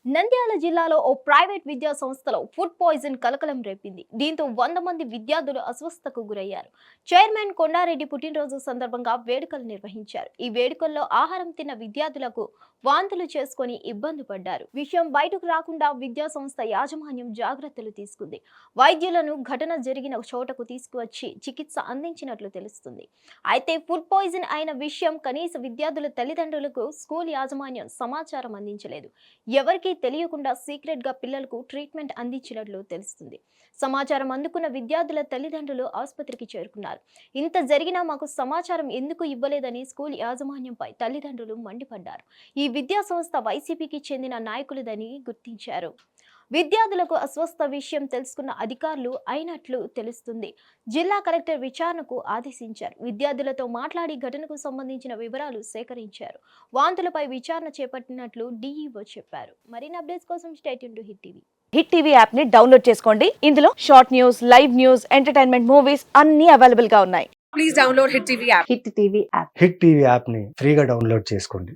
నంద్యాల జిల్లాలో ఓ ప్రైవేట్ విద్యా సంస్థలో ఫుడ్ పాయిజన్ కలకలం రేపింది. దీంతో 100 మంది విద్యార్థులు అస్వస్థతకు గురయ్యారు. చైర్మన్ కొండారెడ్డి పుట్టినరోజు సందర్భంగా వేడుకలు నిర్వహించారు. ఈ వేడుకల్లో ఆహారం తిన్న విద్యార్థులకు వాంతులు చేసుకుని ఇబ్బంది పడ్డారు. విషయం బయటకు రాకుండా విద్యా సంస్థ యాజమాన్యం జాగ్రత్తలు తీసుకుంది. వైద్యులను ఘటన జరిగిన చోటకు తీసుకువచ్చి చికిత్స అందించినట్లు తెలుస్తుంది. అయితే ఫుడ్ పాయిజన్ అయిన విషయం కనీస విద్యార్థుల తల్లిదండ్రులకు స్కూల్ యాజమాన్యం సమాచారం అందించలేదు. ఎవరికీ తెలియకుండా సీక్రెట్ గా పిల్లలకు ట్రీట్మెంట్ అందించినట్లు తెలుస్తుంది. సమాచారం అందుకున్న విద్యార్థుల తల్లిదండ్రులు ఆసుపత్రికి చేరుకున్నారు. ఇంత జరిగినా మాకు సమాచారం ఎందుకు ఇవ్వలేదని స్కూల్ యాజమాన్యంపై తల్లిదండ్రులు మండిపడ్డారు. ఈ విద్యా సంస్థ వైసీపీకి చెందిన నాయకులదని గుర్తించారు. విద్యార్థులకు అస్వస్థ విషయం తెలుసుకున్న అధికారులు అయినట్లు తెలుస్తుంది. జిల్లా కలెక్టర్ విచారణకు ఆదేశించారు. విద్యార్థులతో మాట్లాడి ఘటనకు సంబంధించిన వివరాలు సేకరించారు. వాంతులపై విచారణ చేపట్టినట్లు డీఈఓ చెప్పారు. మరిన్ని అప్డేట్స్ కోసం stay tune to hit TV. Hit TV app ని డౌన్లోడ్ చేసుకోండి. ఇందులో short news, live news, entertainment movies అన్ని అవైలబుల్ గా ఉన్నాయి. Please download Hit TV app. Hit TV app hit TV యాప్ని ఫ్రీగా డౌన్లోడ్ చేసుకోండి.